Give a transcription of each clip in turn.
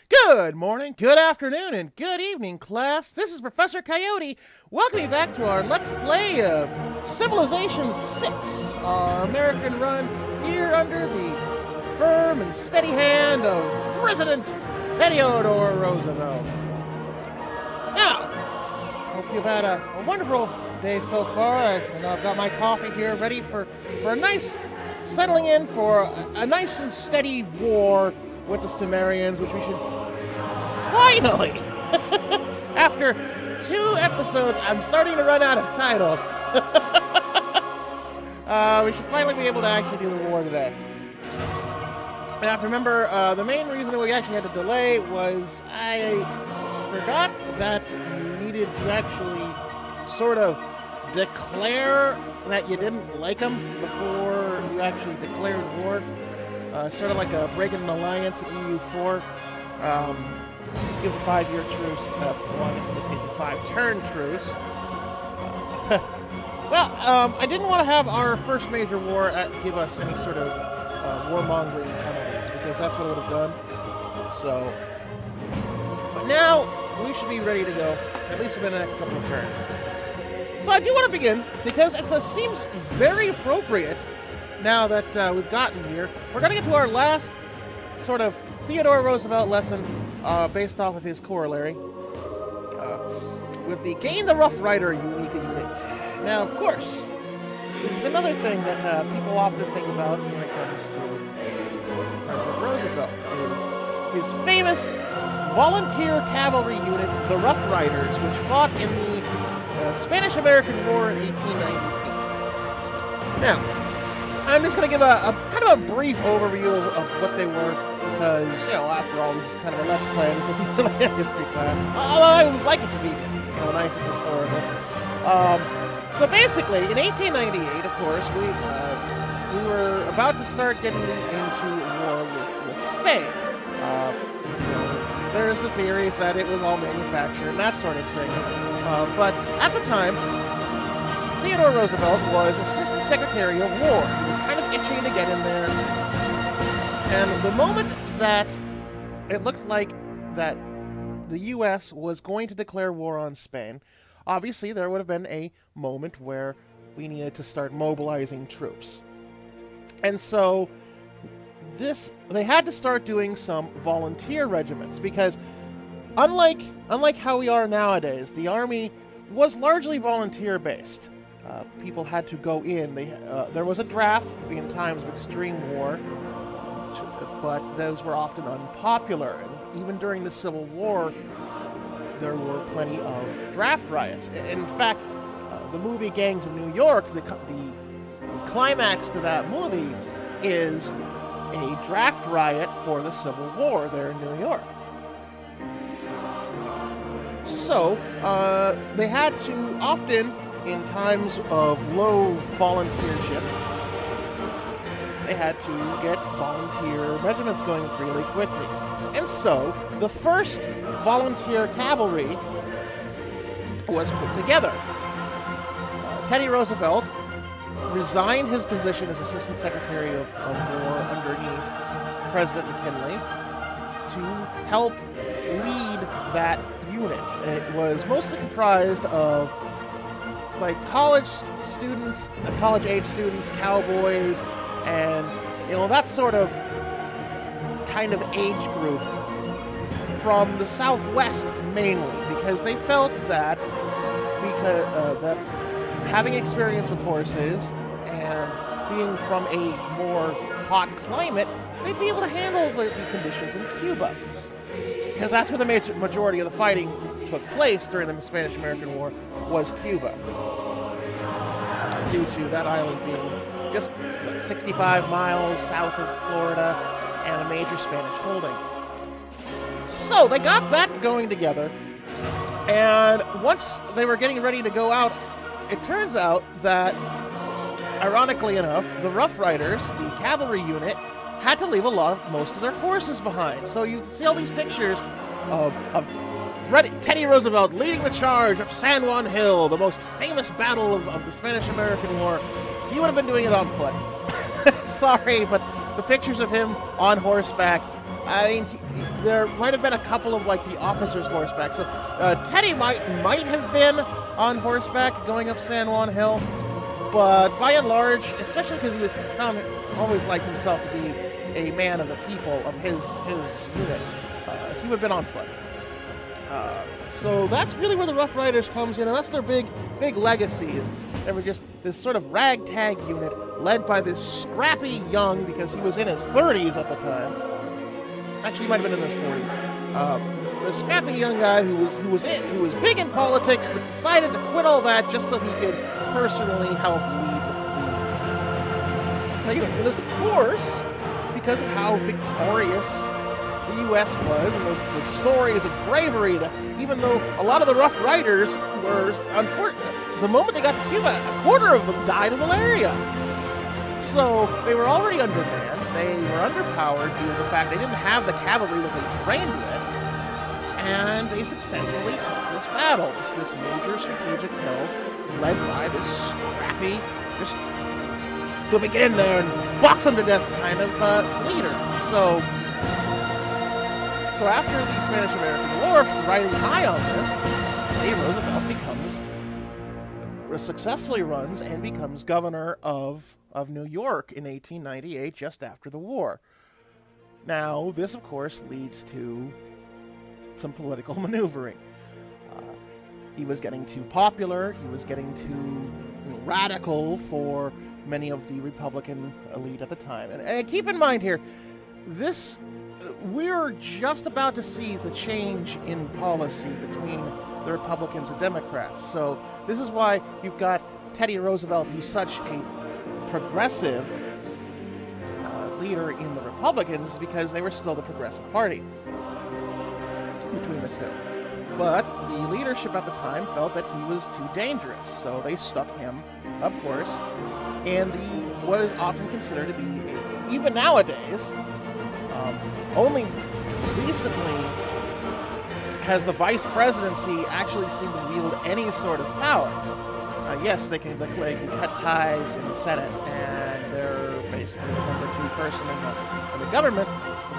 Good morning, good afternoon, and good evening, class. This is Professor Coyote. Welcome you back to our Let's Play of Civilization 6, our American run here under the firm and steady hand of President Theodore Roosevelt. Now, hope you've had a wonderful day so far. I've got my coffee here ready for a nice settling in for a nice and steady war with the Sumerians, which we should finally, after 2 episodes, I'm starting to run out of titles. We should finally be able to actually do the war today. Now, if you remember, the main reason that we actually had to delay was I forgot that you needed to actually sort of declare that you didn't like them before you actually declared war. Sort of like a break in an alliance at EU4. Gives a 5-year truce. Well, I guess in this case a 5-turn truce. I didn't want to have our first major war give us any sort of warmongering penalties, because that's what it would have done. So, but now we should be ready to go, at least within the next couple of turns. So I do want to begin, because it seems very appropriate now that we've gotten here. We're going to get to our last sort of Theodore Roosevelt lesson based off of his corollary with the Gain the Rough Rider unique unit. Now, of course, this is another thing that people often think about when it comes to President Roosevelt, is his famous volunteer cavalry unit, the Rough Riders, which fought in the Spanish-American War in 1898. Now, I'm just going to give a kind of a brief overview of what they were, because, after all, this is kind of a Let's Play, this isn't really a history class, although I would like it to be, nice and historical. So basically, in 1898, of course, we were about to start getting into war with Spain. There's the theories that it was all manufactured and that sort of thing. But at the time, Theodore Roosevelt was Assistant Secretary of War. He was kind of itching to get in there. And the moment that it looked like that the U.S. was going to declare war on Spain, obviously there would have been a moment where we needed to start mobilizing troops. And so they had to start doing some volunteer regiments, because unlike how we are nowadays, the Army was largely volunteer-based. People had to go in. There was a draft in times of extreme war, but those were often unpopular. And even during the Civil War, there were plenty of draft riots. In fact, the movie Gangs of New York, the climax to that movie is a draft riot for the Civil War there in New York. So, they had to often, in times of low volunteership, they had to get volunteer regiments going really quickly. And so, the first volunteer cavalry was put together. Teddy Roosevelt resigned his position as Assistant Secretary of War underneath President McKinley to help lead that unit. It was mostly comprised of college students, college-age students, cowboys, and that sort of kind of age group from the Southwest mainly, because they felt that that having experience with horses and being from a more hot climate, they'd be able to handle the conditions in Cuba, because that's where the majority of the fighting took place during the Spanish-American War, was Cuba, due to that island being just 65 miles south of Florida and a major Spanish holding. So they got that going together, and once they were getting ready to go out, it turns out that, ironically enough, the Rough Riders, the cavalry unit, had to leave most of their horses behind. So you see all these pictures of Teddy Roosevelt leading the charge up San Juan Hill, the most famous battle of the Spanish-American War. He would have been doing it on foot. Sorry, but the pictures of him on horseback. I mean, there might have been a couple of like the officers' horseback. So Teddy might have been on horseback going up San Juan Hill, but by and large, especially because he was always liked himself to be a man of the people of his unit, he would have been on foot. So that's really where the Rough Riders comes in, and that's their big legacy. They were just this sort of ragtag unit led by this scrappy young, because he was in his 30s at the time. Actually, he might have been in his 40s. A scrappy young guy who was big in politics, but decided to quit all that just so he could personally help lead the unit. And this, of course, because of how victorious the U.S. was, and the stories of bravery, that even though a lot of the Rough Riders were, unfortunate, the moment they got to Cuba, a quarter of them died of malaria. So they were already undermanned. They were underpowered due to the fact they didn't have the cavalry that they trained with, and they successfully took this battle. This major strategic hill led by this scrappy, just let me get in there and box them to death kind of leader. So after the Spanish-American War, riding high on this, Teddy Roosevelt successfully runs and becomes governor of New York in 1898, just after the war. Now, this, of course, leads to some political maneuvering. He was getting too popular. He was getting too radical for many of the Republican elite at the time. And keep in mind here, we're just about to see the change in policy between the Republicans and Democrats. So this is why you've got Teddy Roosevelt, who's such a progressive leader in the Republicans, because they were still the Progressive Party between the two. But the leadership at the time felt that he was too dangerous, so they stuck him, of course, in what is often considered to be, even nowadays, only recently has the vice presidency actually seemed to wield any sort of power. Yes, they can cut ties in the Senate, and they're basically the number 2 person in the government,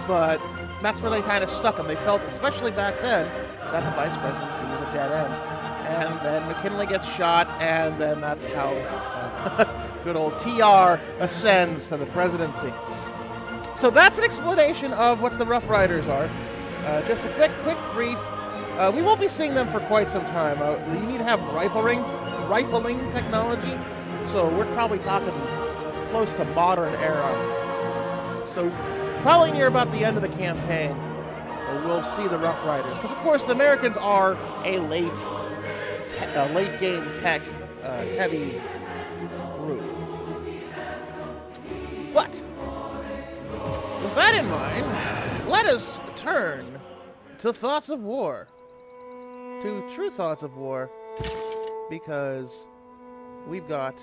but that's where they kind of stuck them. They felt, especially back then, that the vice presidency was a dead end. And then McKinley gets shot, and then that's how good old TR ascends to the presidency. So that's an explanation of what the Rough Riders are. Just a quick brief. We won't be seeing them for quite some time. You need to have rifling technology, so we're probably talking close to modern era. So probably near about the end of the campaign, we'll see the Rough Riders, because of course the Americans are a late game tech heavy group. But with that in mind, let us turn to Thoughts of War. To True Thoughts of War, because we've got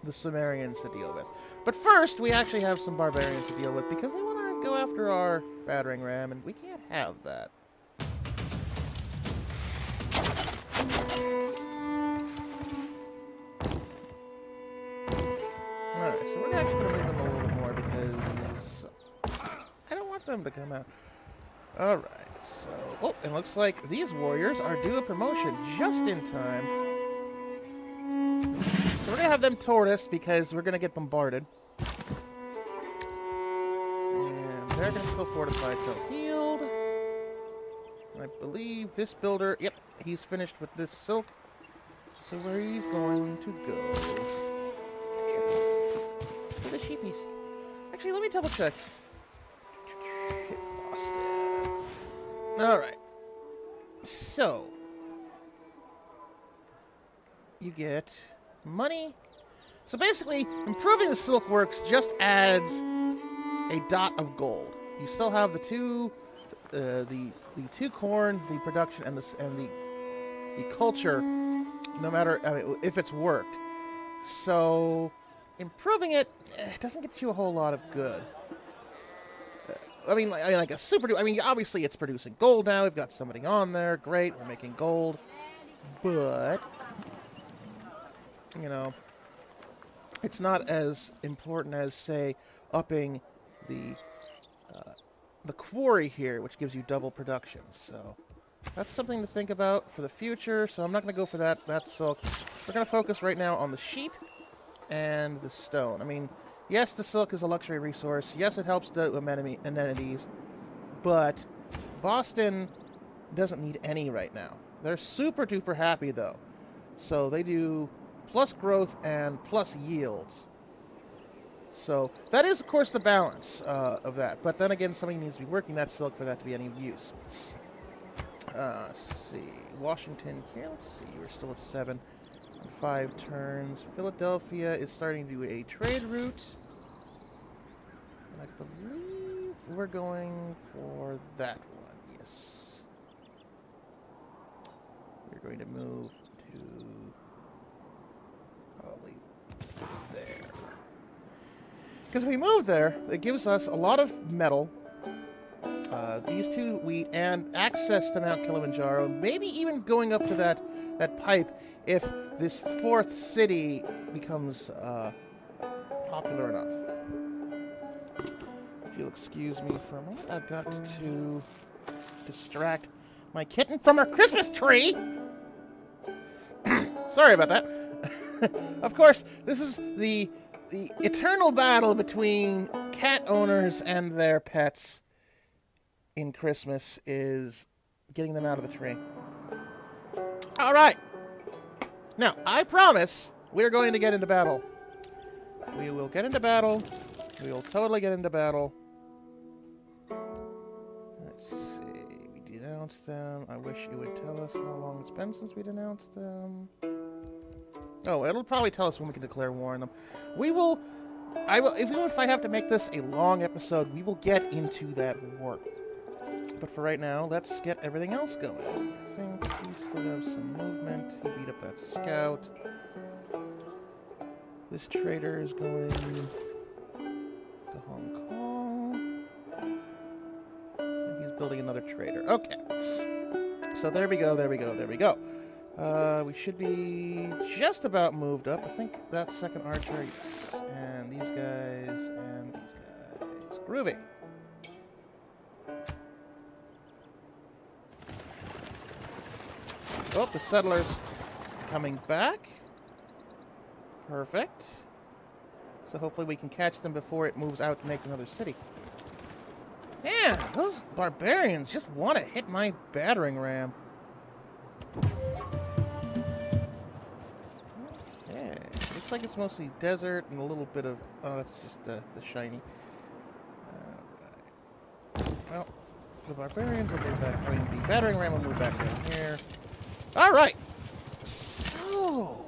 the Sumerians to deal with. But first, we actually have some barbarians to deal with, because they want to go after our battering ram, and we can't have that. Alright, so we're actually going to move them a little bit more, because I don't want them to come out. Alright, so... Oh, it looks like these warriors are due a promotion just in time. So we're going to have them toward us, because we're going to get bombarded. And they're going to still fortified till healed. I believe this builder... Yep, he's finished with this silk. So where he's going to go... To the sheepies. Actually, let me double check. Lost it. Alright. So... You get... money. So basically, improving the silk works just adds a dot of gold. You still have the two corn, the production, and the culture, no matter if it's worked. So improving it doesn't get you a whole lot of good. Like a super. Obviously it's producing gold now. We've got somebody on there. Great, we're making gold, but it's not as important as, say, upping the the quarry here, which gives you double production. So that's something to think about for the future. So I'm not going to go for that. That's silk. We're going to focus right now on the sheep and the stone. I mean, yes, the silk is a luxury resource. Yes, it helps the amenities. But Boston doesn't need any right now. They're super duper happy though. So they do plus growth and plus yields. So that is, of course, the balance of that. But then again, somebody needs to be working that silk for that to be any use. Let's see. Washington here. Let's see. We're still at 7 on 5 turns. Philadelphia is starting to do a trade route. And I believe we're going for that one. Yes. We're going to move to probably there. Because if we move there, it gives us a lot of metal, these 2 wheat, and access to Mount Kilimanjaro, maybe even going up to that pipe if this 4th city becomes popular enough. If you'll excuse me for a moment, I've got to distract my kitten from her Christmas tree! Sorry about that. Of course, this is the eternal battle between cat owners and their pets in Christmas is getting them out of the tree. All right. Now, I promise we're going to get into battle. We will get into battle. We will totally get into battle. Let's see. We denounced them. I wish it would tell us how long it's been since we denounced them. Oh, it'll probably tell us when we can declare war on them. We will... even if I have to make this a long episode, we will get into that war. But for right now, let's get everything else going. I think we still have some movement. He beat up that scout. This trader is going to Hong Kong. And he's building another trader. Okay. So there we go, there we go, there we go. We should be just about moved up. I think that second archer, and these guys, and these guys. Groovy. Oh, the settlers coming back. Perfect. So hopefully we can catch them before it moves out to make another city. Man, those barbarians just want to hit my battering ram. Okay, looks like it's mostly desert and a little bit of... Oh, that's just the shiny. Well, the barbarians will move back. I mean, the battering ram will move back down here. All right. So...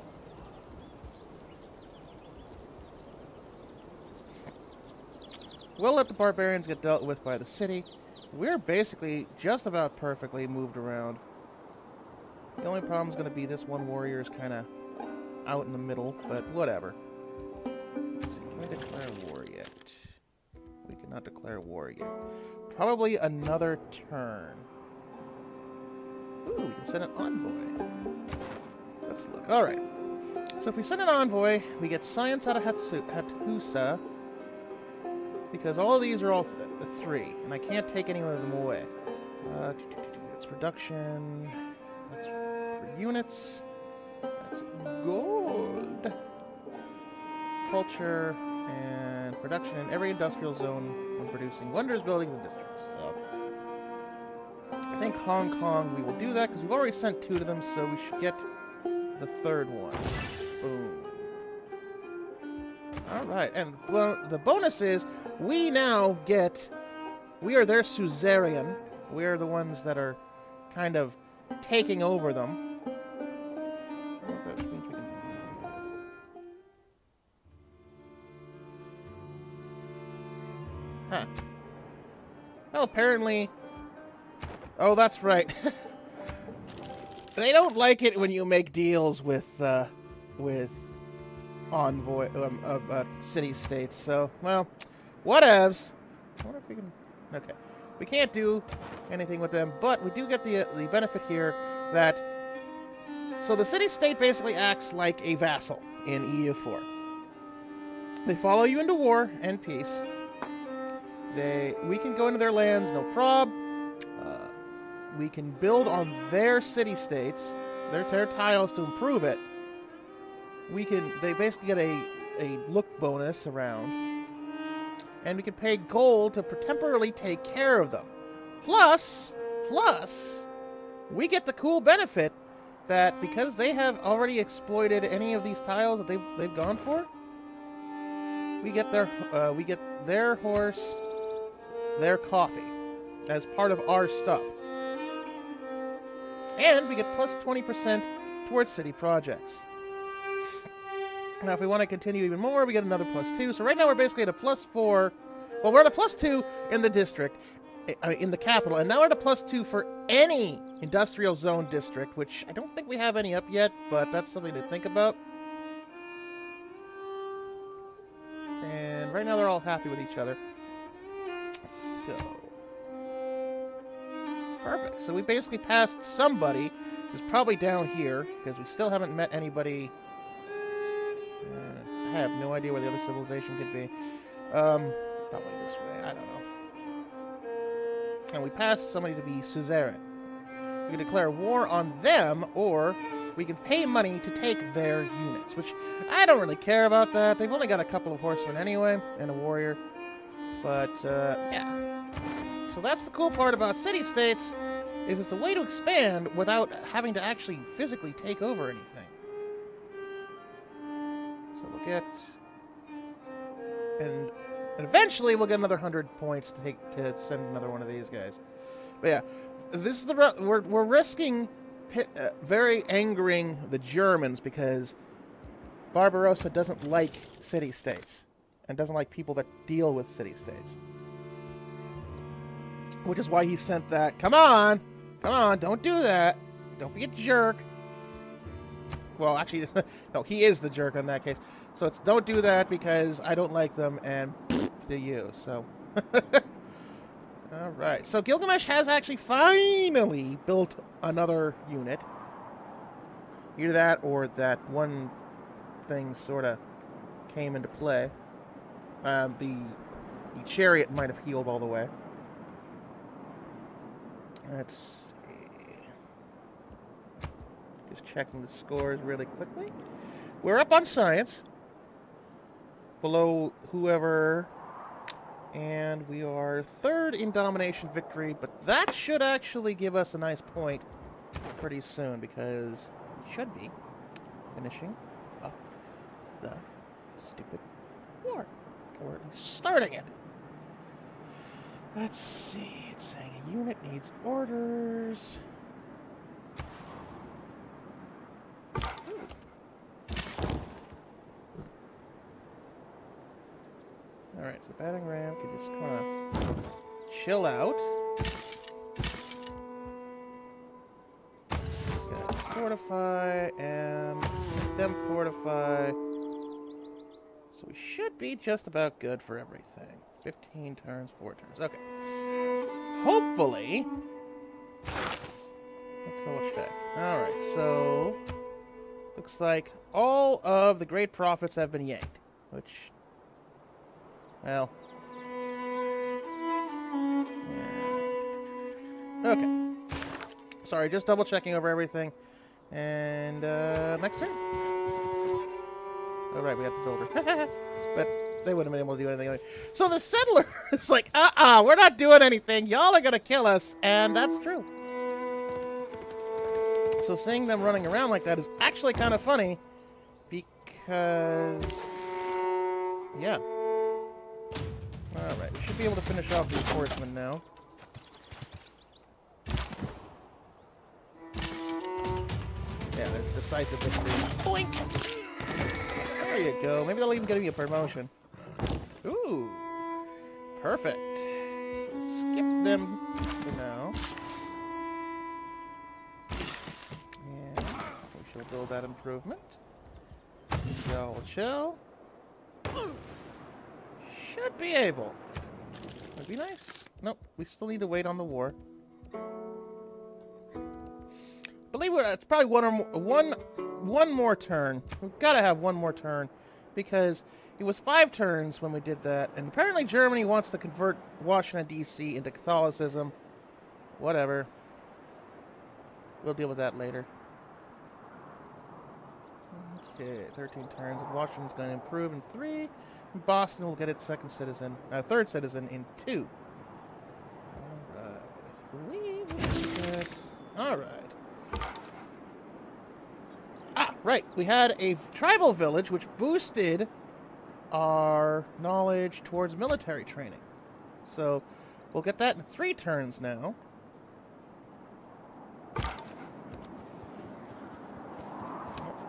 we'll let the barbarians get dealt with by the city. We're basically just about perfectly moved around. The only problem is going to be this one warrior is kind of out in the middle, but whatever. Let's see, can we declare war yet? We cannot declare war yet. Probably another turn. Ooh, we can send an envoy. Let's look. Alright. So if we send an envoy, we get science out of Hattusa. Because all of these are all 3, and I can't take any of them away. It's production. That's for units. That's gold. Culture and production in every industrial zone when producing wonders, buildings, and districts. So I think Hong Kong we will do that because we've already sent 2 to them, so we should get the 3rd one. Boom. Alright, and well, the bonus is we now get... we are their suzerain. We are the ones that are kind of taking over them. Huh. Well, apparently... oh, that's right. They don't like it when you make deals with envoy city-states, so, well, whatevs. I wonder if we can... okay. We can't do anything with them, but we do get the benefit here that... so the city-state basically acts like a vassal in EU4. They follow you into war and peace, We can go into their lands, no prob. We can build on their city-states, their tiles to improve it. They basically get a look bonus around. And we can pay gold to temporarily take care of them. Plus, we get the cool benefit that because they have already exploited any of these tiles that they've gone for, we get their horse, their coffee as part of our stuff. And we get plus 20% towards city projects. Now, if we want to continue even more, we get another plus 2. So right now we're basically at a plus 4. Well, we're at a plus 2 in the district, in the capital, and now we're at a plus 2 for any industrial zone district, which I don't think we have any up yet, but that's something to think about. And right now they're all happy with each other. So, perfect. So we basically passed somebody who's probably down here, because we still haven't met anybody. I have no idea where the other civilization could be. Probably this way. I don't know. And we passed somebody to be suzerain. We can declare war on them, or we can pay money to take their units, which I don't really care about that. They've only got a couple of horsemen anyway, and a warrior. But, yeah. So that's the cool part about city-states, is it's a way to expand without having to actually physically take over anything. So we'll get... And eventually we'll get another 100 points to send another one of these guys. But yeah, this is we're risking very angering the Germans because Barbarossa doesn't like city-states and doesn't like people that deal with city-states. Which is why he sent that, come on, don't do that. Don't be a jerk. Well, actually, no, he is the jerk in that case. So it's don't do that because I don't like them and do you. So, all right. So Gilgamesh has actually finally built another unit. Either that or that one thing sort of came into play. The chariot might have healed all the way. Let's see. Just checking the scores really quickly. We're up on science. Below whoever. And we are third in domination victory. But that should actually give us a nice point pretty soon. Because we should be finishing up the stupid war. Or at least starting it. Let's see. It's saying a unit needs orders. Alright, so the battering ram can just kind of chill out. Just gonna fortify and them fortify. So we should be just about good for everything. 15 turns, 4 turns. Okay. Hopefully. Let's double check. Alright, so looks like all of the great prophets have been yanked. Which, well, yeah. Okay. Sorry, just double checking over everything. And next turn. Alright, we have the builder. But they wouldn't have been able to do anything. So the settler is like, we're not doing anything. Y'all are going to kill us. And that's true. So seeing them running around like that is actually kind of funny. Because, yeah. Alright, we should be able to finish off these horsemen now. Yeah, there's decisive victory. Boink! There you go. Maybe they'll even give me a promotion. Ooh. Perfect. So skip them for now. And we shall build that improvement. Y'all chill. Should be able. Would be nice. Nope, we still need to wait on the war. Believe it, it's probably one more turn. We've got to have one more turn because It was 5 turns when we did that, and apparently Germany wants to convert Washington, D.C. into Catholicism. Whatever. We'll deal with that later. Okay, 13 turns. Washington's going to improve in 3. Boston will get its third citizen in 2. Alright. I believe we good. Alright. Ah, right. We had a tribal village which boosted our knowledge towards military training. So, we'll get that in 3 turns now.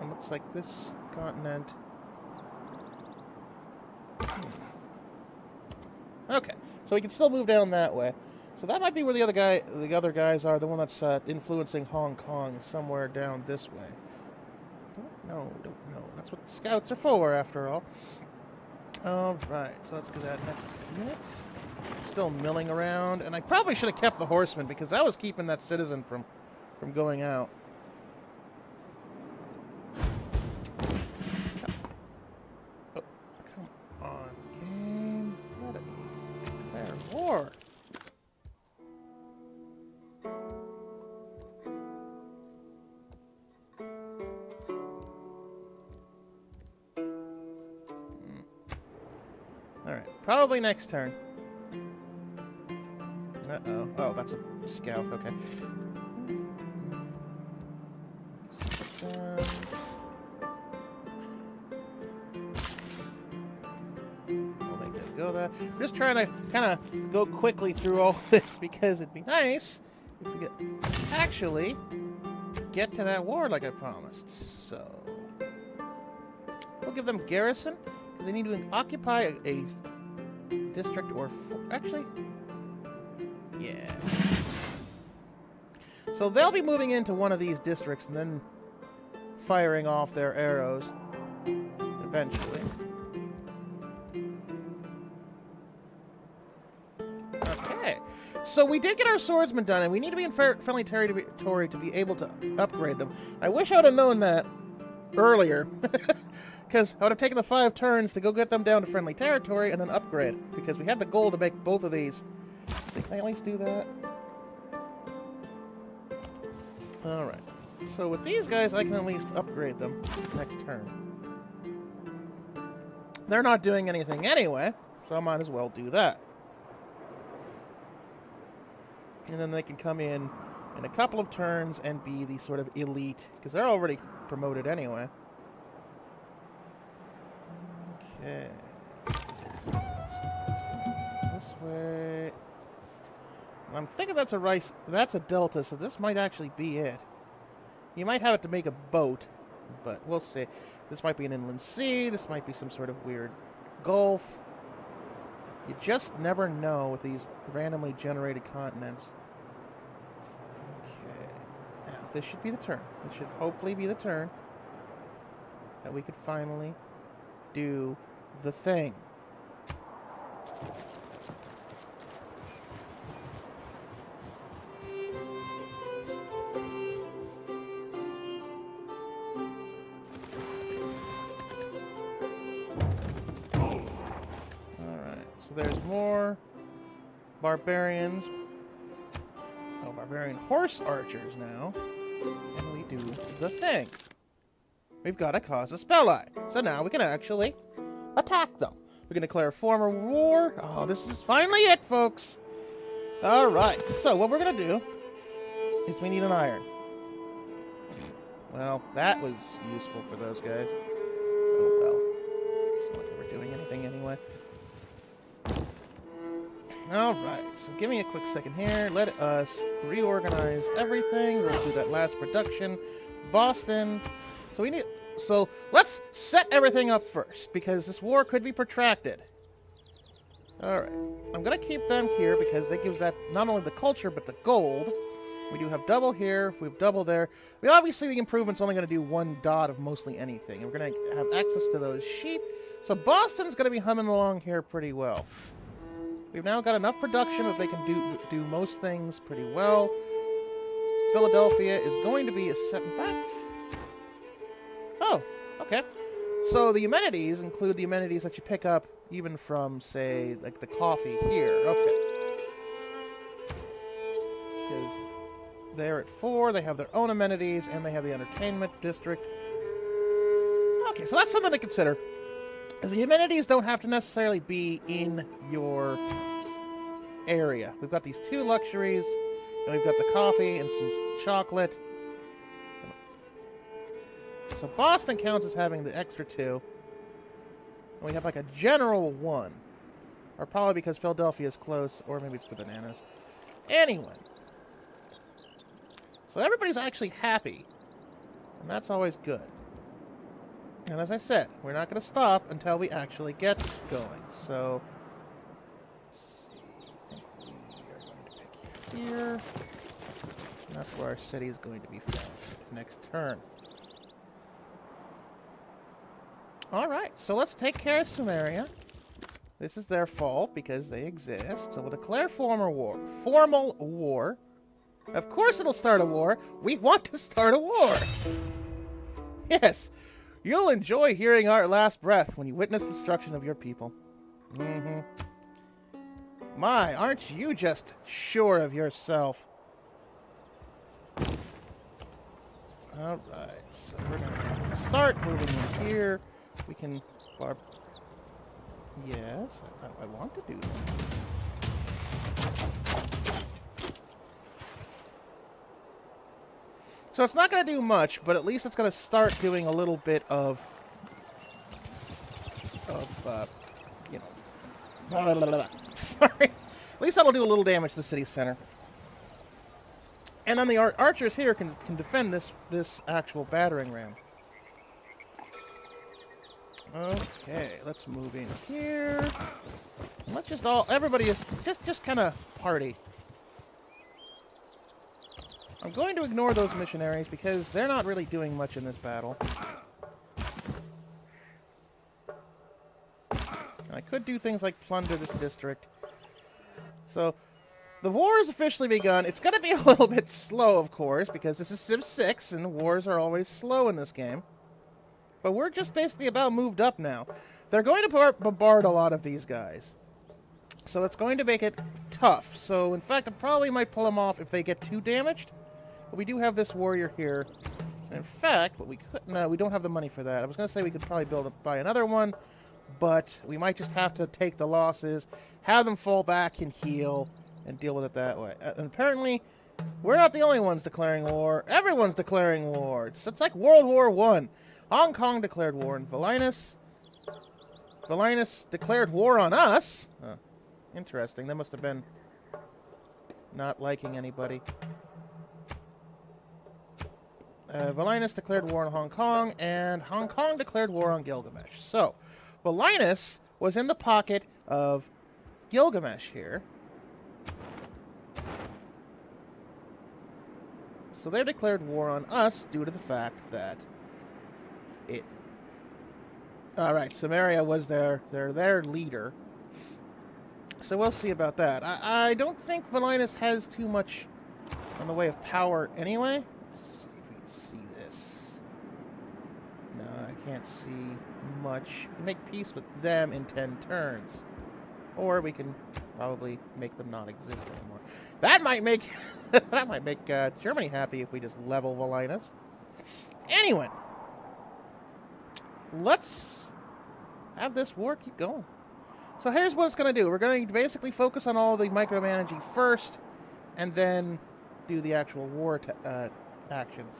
It looks like this continent... Okay, so we can still move down that way. So that might be where the other guys are. The one that's influencing Hong Kong, somewhere down this way. Don't know. That's what the scouts are for, after all. All right, so let's do that next unit. Still milling around, and I probably should have kept the horseman because that was keeping that citizen from going out. War. Alright, probably next turn. Uh-oh. Oh, that's a scout, okay. I'm just trying to kind of go quickly through all this because it'd be nice if we could actually get to that war like I promised. So we'll give them garrison because they need to occupy a district or actually, yeah. So they'll be moving into one of these districts and then firing off their arrows eventually. So we did get our swordsmen done, and we need to be in friendly territory to be able to upgrade them. I wish I would have known that earlier, because I would have taken the 5 turns to go get them down to friendly territory and then upgrade, because we had the goal to make both of these. So can I at least do that? Alright. So with these guys, I can at least upgrade them next turn. They're not doing anything anyway, so I might as well do that. And then they can come in a couple of turns and be the sort of elite, because they're already promoted anyway. Okay. This way. I'm thinking that's a delta, so this might actually be it. You might have it to make a boat, but we'll see. This might be an inland sea, this might be some sort of weird gulf. You just never know with these randomly generated continents. Okay. Now, this should be the turn. This should hopefully be the turn that we could finally do the thing. So there's more barbarians. Oh, barbarian horse archers now. And we do the thing. We've got to cause a spell eye. So now we can actually attack them. We can declare a former war. Oh, this is finally it, folks. Alright, so what we're going to do is we need an iron. Well, that was useful for those guys. Oh, well. It's not like they were doing anything anyway. Alright, so give me a quick second here. Let us reorganize everything. We'll do that last production. Boston. So let's set everything up first, because this war could be protracted. Alright. I'm going to keep them here because that gives that not only the culture, but the gold. We do have double here. We have double there. We obviously, the improvement's only going to do 1 dot of mostly anything. And we're going to have access to those sheep. So Boston's going to be humming along here pretty well. We've now got enough production that they can do most things pretty well. Philadelphia is going to be a set. In fact, oh, okay. So the amenities include the amenities that you pick up even from, say, like the coffee here. Okay. Because they're at 4, they have their own amenities, and they have the entertainment district. Okay, so that's something to consider. Is the amenities don't have to necessarily be in your area. We've got these 2 luxuries, and we've got the coffee and some chocolate. So Boston counts as having the extra 2. And we have like a general 1. Or probably because Philadelphia is close, or maybe it's the bananas. Anyway. So everybody's actually happy. And that's always good. And as I said, we're not going to stop until we actually get going. So, let's see. I think we are going to pick here. And that's where our city is going to be found next turn. Alright, so let's take care of Sumeria. This is their fault because they exist. So we'll declare formal war. Of course it'll start a war. We want to start a war. Yes. You'll enjoy hearing our last breath when you witness the destruction of your people. Mm-hmm. My, aren't you just sure of yourself? Alright, so we're going to start moving in here. We can... Yes, I want to do that. So it's not going to do much, but at least it's going to start doing a little bit of you know... Sorry. At least that'll do a little damage to the city center. And then the archers here can defend this actual battering ram. Okay, let's move in here. Let's just everybody is just kind of party. I'm going to ignore those missionaries because they're not really doing much in this battle. And I could do things like plunder this district. So, the war has officially begun. It's going to be a little bit slow, of course, because this is Civ 6, and wars are always slow in this game. But we're just basically about moved up now. They're going to bombard a lot of these guys. So it's going to make it tough. So, in fact, I probably might pull them off if they get too damaged. But we do have this warrior here. And in fact, what we could... No, we don't have the money for that. I was going to say we could probably buy another one. But we might just have to take the losses, have them fall back and heal, and deal with it that way. And apparently, we're not the only ones declaring war. Everyone's declaring war. It's like World War I. Hong Kong declared war on Valinus. Valinus declared war on us. Huh. Interesting. They must have been not liking anybody. Valinus declared war on Hong Kong, and Hong Kong declared war on Gilgamesh. So, Valinus was in the pocket of Gilgamesh here. So they declared war on us due to the fact that Alright, Sumeria was their leader. So we'll see about that. I don't think Valinus has too much in the way of power anyway. Let's see if we can see this. No, I can't see much. We can make peace with them in 10 turns. Or we can probably make them not exist anymore. That might make Germany happy if we just level Valinus. Anyway, let's have this war keep going. So here's what it's going to do. We're going to basically focus on all the micromanaging first, and then do the actual war actions.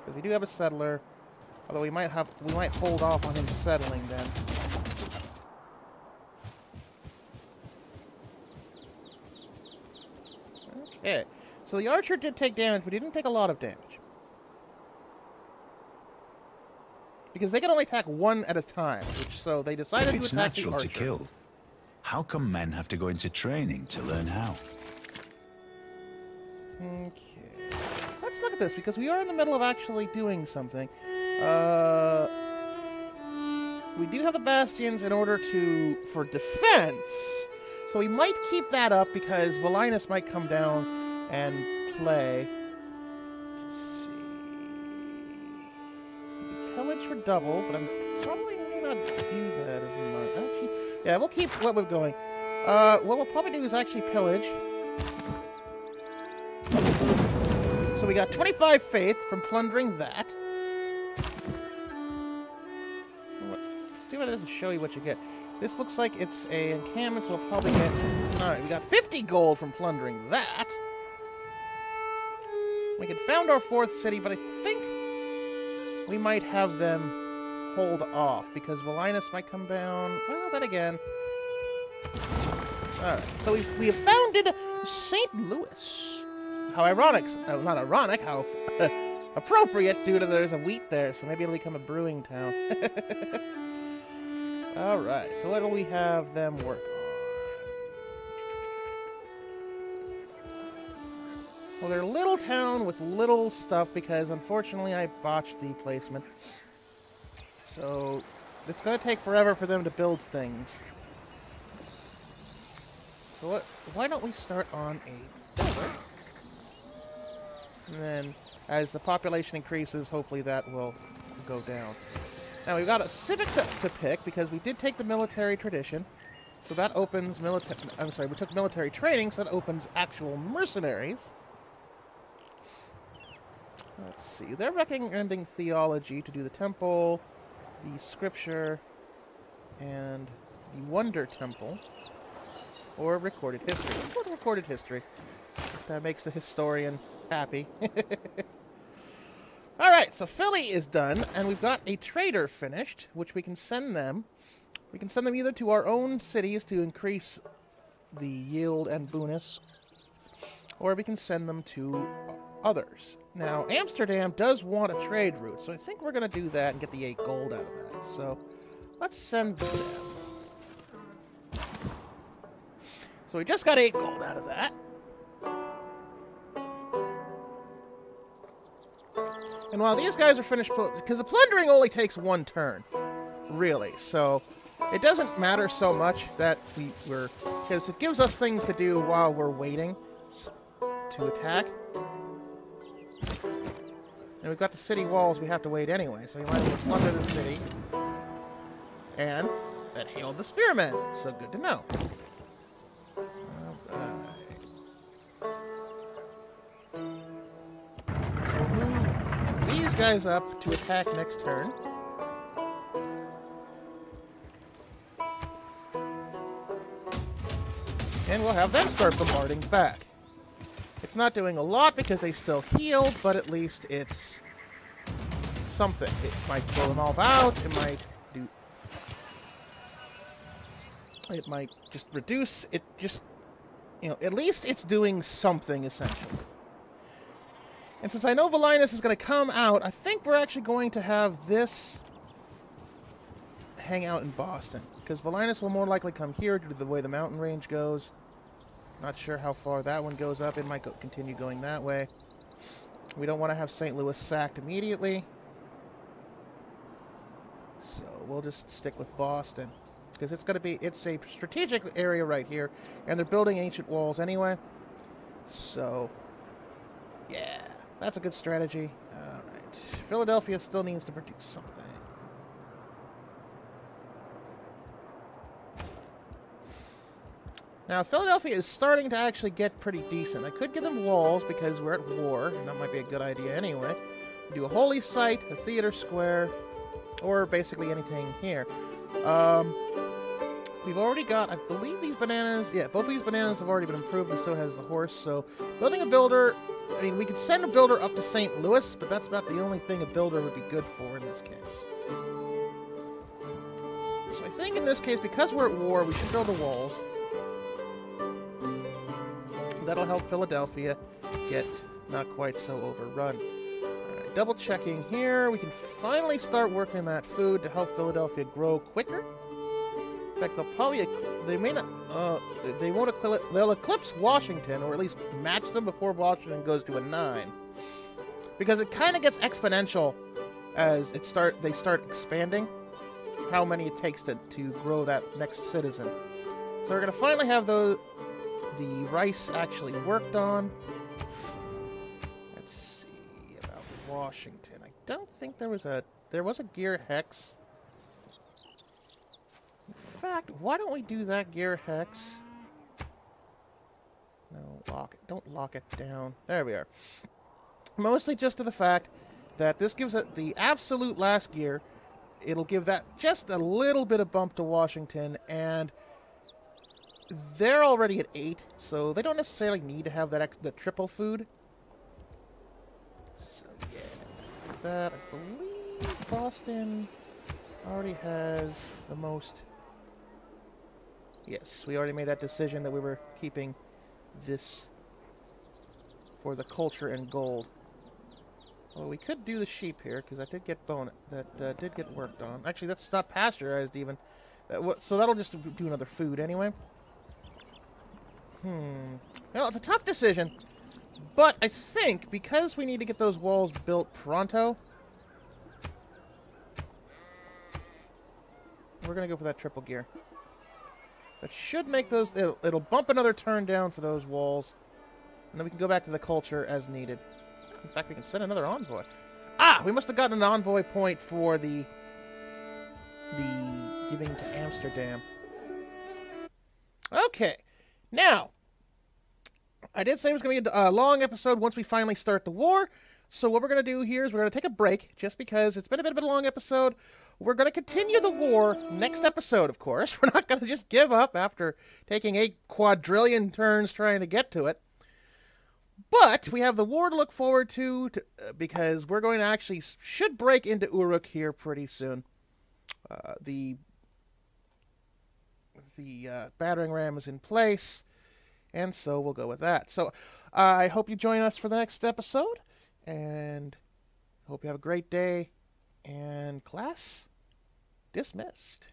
Because we do have a settler, although we might hold off on him settling then. Okay, so the archer did take damage, but he didn't take a lot of damage. Because they can only attack one at a time, so they decided to attack the archer. If it's natural to kill, how come men have to go into training to learn how? Okay, let's look at this, because we are in the middle of actually doing something. We do have the bastions in order for defense. So we might keep that up because Volinus might come down and play. Let's see. Pillage for double, but I'm probably may not do that as much. Actually, yeah, we'll keep what we're going. What we'll probably do is actually pillage. So we got 25 faith from plundering that. Let's do it. It doesn't show you what you get. This looks like it's a encampment, so we'll probably get... Alright, we got 50 gold from plundering that. We can found our 4th city, but I think we might have them hold off, because Volinus might come down. Well, then again... Alright, so we have founded St. Louis. How ironic, not ironic, how appropriate due to there's a wheat there, so maybe it'll become a brewing town. Alright, so what do we have them work on? Well, they're a little town with little stuff because unfortunately I botched the placement. So it's going to take forever for them to build things. So why don't we start on a builder? And then, as the population increases, hopefully that will go down. Now, we've got a civic to pick, because we did take the military tradition. So that opens military... I'm sorry, we took military training, so that opens actual mercenaries. Let's see. They're recommending theology to do the temple, the scripture, and the wonder temple. Or recorded history. Let's go to recorded history. That makes the historian happy. Alright, so Philly is done, and we've got a trader finished, which we can send them. We can send them either to our own cities to increase the yield and bonus, or we can send them to others. Now, Amsterdam does want a trade route, so I think we're going to do that and get the 8 gold out of that. So, let's send them. So we just got 8 gold out of that. And while these guys are finished, because the plundering only takes 1 turn, really, so it doesn't matter so much that we're, because it gives us things to do while we're waiting to attack. And we've got the city walls we have to wait anyway, so we might as well plunder the city. And that hailed the spearmen, so good to know. Guys up to attack next turn. And we'll have them start bombarding back. It's not doing a lot because they still heal, but at least it's something. It might blow them all out, it might do... It might just reduce, it just... You know, at least it's doing something, essentially. And since I know Volinus is going to come out, I think we're actually going to have this hang out in Boston. Because Volinus will more likely come here due to the way the mountain range goes. Not sure how far that one goes up. It might continue going that way. We don't want to have St. Louis sacked immediately. So we'll just stick with Boston. Because it's going to be, it's a strategic area right here. And they're building ancient walls anyway. So, yeah. That's a good strategy. Alright. Philadelphia still needs to produce something. Now, Philadelphia is starting to actually get pretty decent. I could give them walls because we're at war, and that might be a good idea anyway. Do a holy site, a theater square, or basically anything here. We've already got, I believe these bananas, yeah, both of these bananas have already been improved, and so has the horse, so building a builder... I mean, we could send a builder up to St. Louis, but that's about the only thing a builder would be good for in this case. So I think in this case, because we're at war, we should build the walls. That'll help Philadelphia get not quite so overrun. Alright, double checking here. We can finally start working that food to help Philadelphia grow quicker. In fact, they'll probably, they may not, they won't eclipse, they'll eclipse Washington, or at least match them before Washington goes to a 9. Because it kind of gets exponential as they start expanding, how many it takes to grow that next citizen. So we're going to finally have the rice actually worked on. Let's see about Washington. I don't think there was a gear hex. In fact, why don't we do that gear hex? No, lock it. Don't lock it down. There we are. Mostly just to the fact that this gives it the absolute last gear. It'll give that just a little bit of bump to Washington, and they're already at 8, so they don't necessarily need to have the triple food. So yeah, that I believe Boston already has the most. Yes, we already made that decision that we were keeping this for the culture and gold. Well, we could do the sheep here because that did get did get worked on. Actually, that's not pasteurized even, so that'll just do another food anyway. Well, it's a tough decision, but I think because we need to get those walls built pronto, we're gonna go for that triple gear. That should make those. It'll bump another turn down for those walls, and then we can go back to the culture as needed. In fact, we can send another envoy. Ah, we must have gotten an envoy point for the giving to Amsterdam. Okay, now I did say it was going to be a long episode once we finally start the war. So what we're going to do here is we're going to take a break, just because it's been a bit of a long episode. We're going to continue the war next episode, of course. We're not going to just give up after taking 8 quadrillion turns trying to get to it. But we have the war to look forward to because we're going to should break into Uruk here pretty soon. The battering ram is in place, and so we'll go with that. So I hope you join us for the next episode, and hope you have a great day. And class dismissed.